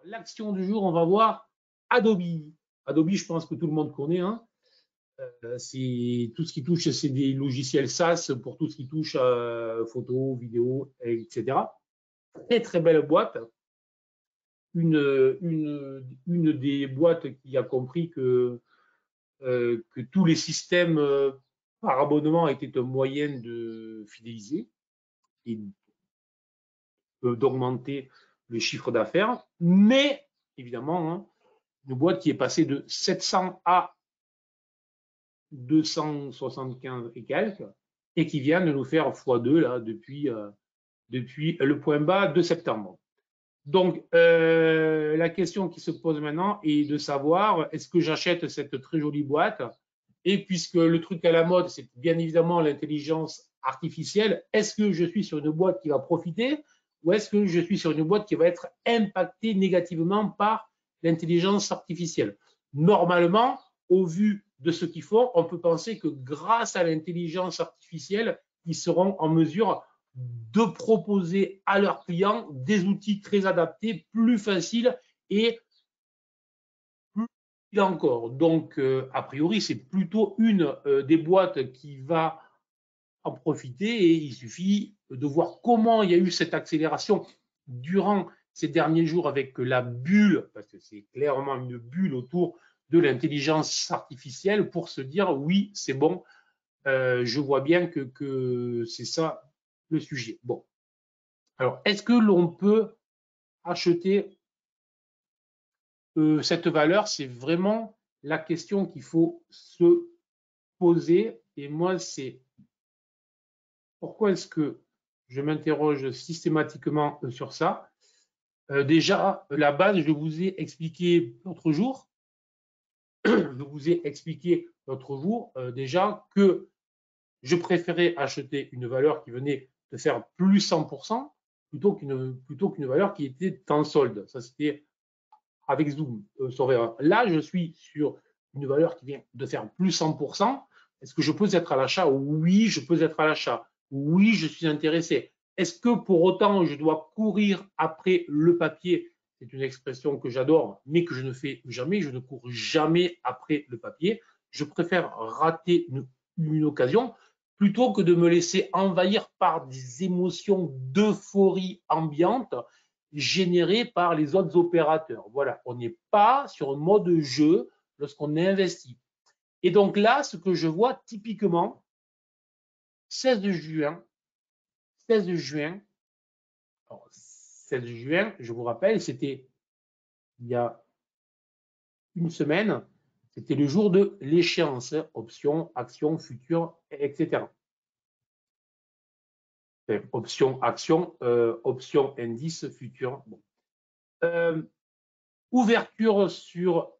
L'action du jour, on va voir Adobe. Adobe, je pense que tout le monde connaît. Hein. C'est tout ce qui touche, c'est des logiciels SaaS pour tout ce qui touche photo, vidéo, etc. Très très belle boîte. Une des boîtes qui a compris que tous les systèmes par abonnement étaient un moyen de fidéliser et d'augmenter le chiffre d'affaires, mais évidemment, hein, une boîte qui est passée de 700 à 275 et quelques, et qui vient de nous faire x2 là, depuis le point bas de septembre. Donc, la question qui se pose maintenant est de savoir, est-ce que j'achète cette très jolie boîte? Et puisque le truc à la mode, c'est bien évidemment l'intelligence artificielle, est-ce que je suis sur une boîte qui va profiter ou est-ce que je suis sur une boîte qui va être impactée négativement par l'intelligence artificielle? Normalement, au vu de ce qu'ils font, on peut penser que grâce à l'intelligence artificielle, ils seront en mesure de proposer à leurs clients des outils très adaptés, plus faciles et plus utiles encore. Donc, a priori, c'est plutôt une des boîtes qui va en profiter et il suffit de voir comment il y a eu cette accélération durant ces derniers jours avec la bulle, parce que c'est clairement une bulle autour de l'intelligence artificielle pour se dire oui, c'est bon, je vois bien que c'est ça le sujet. Bon. Alors, est-ce que l'on peut acheter cette valeur? C'est vraiment la question qu'il faut se poser. Et moi, c'est pourquoi est-ce que je m'interroge systématiquement sur ça? Déjà, la base, je vous ai expliqué l'autre jour. Je vous ai expliqué l'autre jour déjà que je préférais acheter une valeur qui venait de faire plus 100% plutôt qu'une valeur qui était en solde. Ça, c'était avec Zoom sur VR. Là, je suis sur une valeur qui vient de faire plus 100%. Est-ce que je peux être à l'achat? Oui, je peux être à l'achat. Oui, je suis intéressé. Est-ce que pour autant, je dois courir après le papier? C'est une expression que j'adore, mais que je ne fais jamais. Je ne cours jamais après le papier. Je préfère rater une occasion plutôt que de me laisser envahir par des émotions d'euphorie ambiante générées par les autres opérateurs. Voilà, on n'est pas sur un mode jeu lorsqu'on investit. Et donc là, ce que je vois typiquement, 16 juin, 16 juin, alors 16 juin, je vous rappelle, c'était il y a une semaine, c'était le jour de l'échéance, option, action, futur, etc. Option, action, option, indice, futur. Bon. Ouverture sur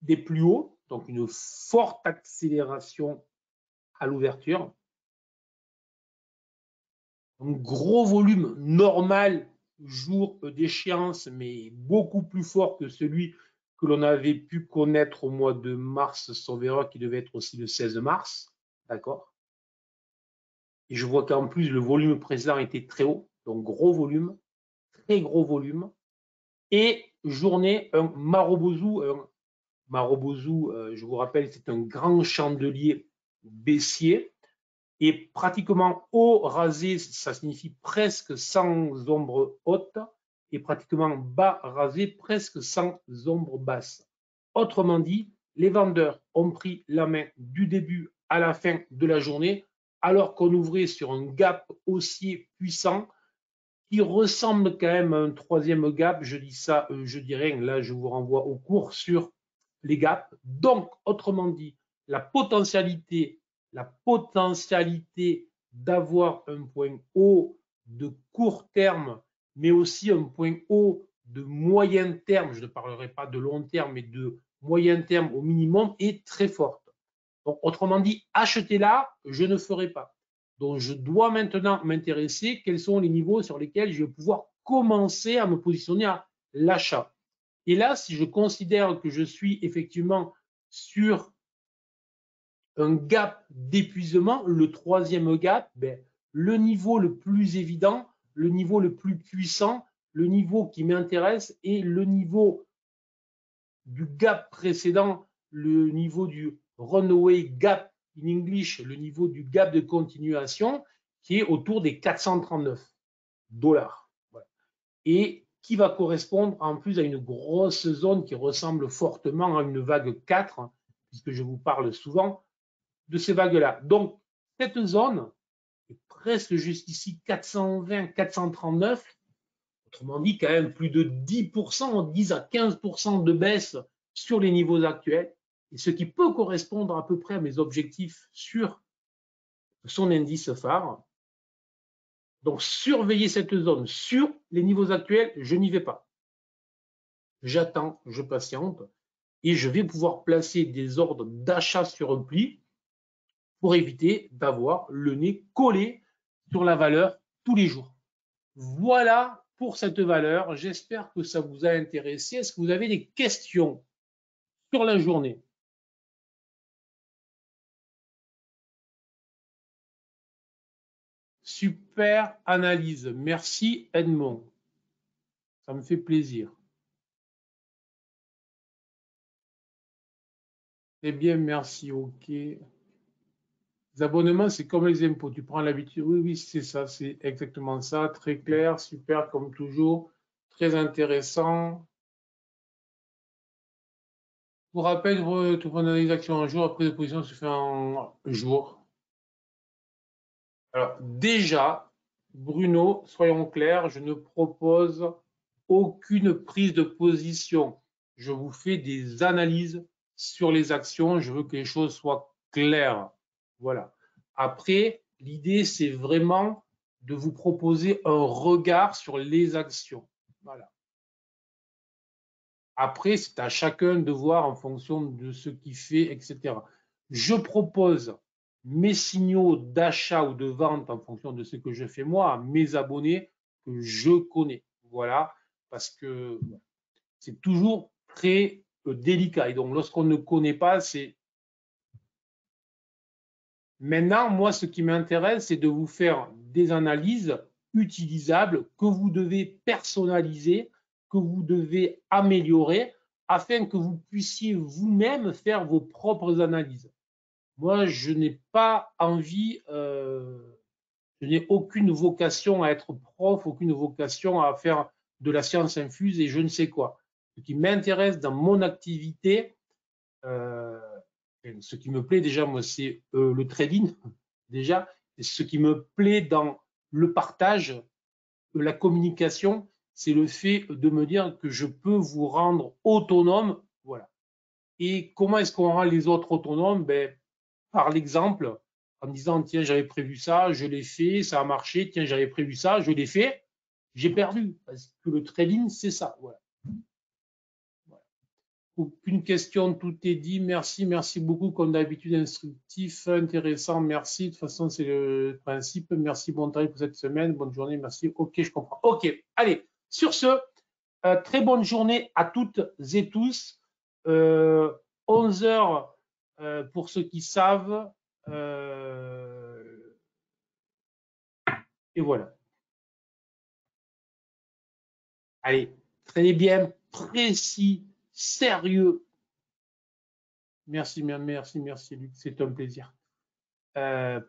des plus hauts, donc une forte accélération à l'ouverture. Un gros volume normal jour d'échéance, mais beaucoup plus fort que celui que l'on avait pu connaître au mois de mars, sauf erreur, qui devait être aussi le 16 mars. D'accord. Et je vois qu'en plus, le volume précédent était très haut, donc gros volume, très gros volume. Et journée, un Marobozu. Marobozu, je vous rappelle, c'est un grand chandelier baissier. Et pratiquement haut rasé, ça signifie presque sans ombre haute. Et pratiquement bas rasé, presque sans ombre basse. Autrement dit, les vendeurs ont pris la main du début à la fin de la journée, alors qu'on ouvrait sur un gap haussier puissant qui ressemble quand même à un troisième gap. Je dis ça, je dis rien. Là, je vous renvoie au cours sur les gaps. Donc, autrement dit, la potentialité d'avoir un point haut de court terme, mais aussi un point haut de moyen terme, je ne parlerai pas de long terme, mais de moyen terme au minimum, est très forte. Donc, autrement dit, acheter là, je ne ferai pas. Donc, je dois maintenant m'intéresser quels sont les niveaux sur lesquels je vais pouvoir commencer à me positionner à l'achat. Et là, si je considère que je suis effectivement sur un gap d'épuisement, le troisième gap, ben, le niveau le plus évident, le niveau le plus puissant, le niveau qui m'intéresse est le niveau du gap précédent, le niveau du runaway gap in English, le niveau du gap de continuation qui est autour des 439 $. Voilà. Et qui va correspondre en plus à une grosse zone qui ressemble fortement à une vague 4, puisque je vous parle souvent de ces vagues-là. Donc, cette zone est presque juste ici 420, 439, autrement dit quand même plus de 10%, 10 à 15% de baisse sur les niveaux actuels, et ce qui peut correspondre à peu près à mes objectifs sur son indice phare. Donc, surveiller cette zone sur les niveaux actuels, je n'y vais pas. J'attends, je patiente, et je vais pouvoir placer des ordres d'achat sur repli pour éviter d'avoir le nez collé sur la valeur tous les jours. Voilà pour cette valeur. J'espère que ça vous a intéressé. Est-ce que vous avez des questions sur la journée? Super analyse. Merci Edmond. Ça me fait plaisir. Eh bien, merci. OK. Les abonnements, c'est comme les impôts. Tu prends l'habitude. Oui, oui, c'est ça. C'est exactement ça. Très clair. Super, comme toujours. Très intéressant. Pour rappel, tu prends analyse action un jour, après de position se fait en jour. Alors, déjà, Bruno, soyons clairs, je ne propose aucune prise de position. Je vous fais des analyses sur les actions. Je veux que les choses soient claires. Voilà. Après, l'idée, c'est vraiment de vous proposer un regard sur les actions. Voilà. Après, c'est à chacun de voir en fonction de ce qu'il fait, etc. Je propose mes signaux d'achat ou de vente en fonction de ce que je fais moi à mes abonnés que je connais. Voilà, parce que c'est toujours très délicat. Et donc, lorsqu'on ne connaît pas, c'est... Maintenant, moi, ce qui m'intéresse, c'est de vous faire des analyses utilisables que vous devez personnaliser, que vous devez améliorer afin que vous puissiez vous-même faire vos propres analyses. Moi, je n'ai pas envie, je n'ai aucune vocation à être prof, aucune vocation à faire de la science infuse et je ne sais quoi. Ce qui m'intéresse dans mon activité, ce qui me plaît déjà, moi, c'est le trading, déjà. Et ce qui me plaît dans le partage, la communication, c'est le fait de me dire que je peux vous rendre autonome. Voilà. Et comment est-ce qu'on rend les autres autonomes? Ben, par l'exemple, en disant, tiens, j'avais prévu ça, je l'ai fait, ça a marché, tiens, j'avais prévu ça, je l'ai fait, j'ai perdu. Parce que le trading, c'est ça. Voilà. Aucune question, tout est dit. Merci, merci beaucoup. Comme d'habitude, instructif, intéressant. Merci. De toute façon, c'est le principe. Merci, bon travail pour cette semaine. Bonne journée. Merci. OK, je comprends. OK. Allez, sur ce, très bonne journée à toutes et tous. 11 heures pour ceux qui savent. Et voilà. Allez, très bien, précis, sérieux. Merci, merci, merci, Luc. C'est un plaisir.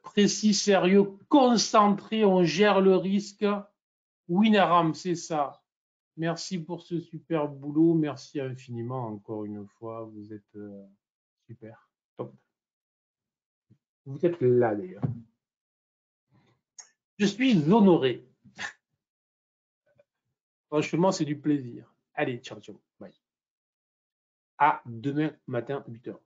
Précis, sérieux, concentré, on gère le risque. Winaram, c'est ça. Merci pour ce super boulot. Merci infiniment encore une fois. Vous êtes super. Top. Vous êtes là d'ailleurs. Je suis honoré. Franchement, c'est du plaisir. Allez, ciao, ciao. Bye. À demain matin, 8 h.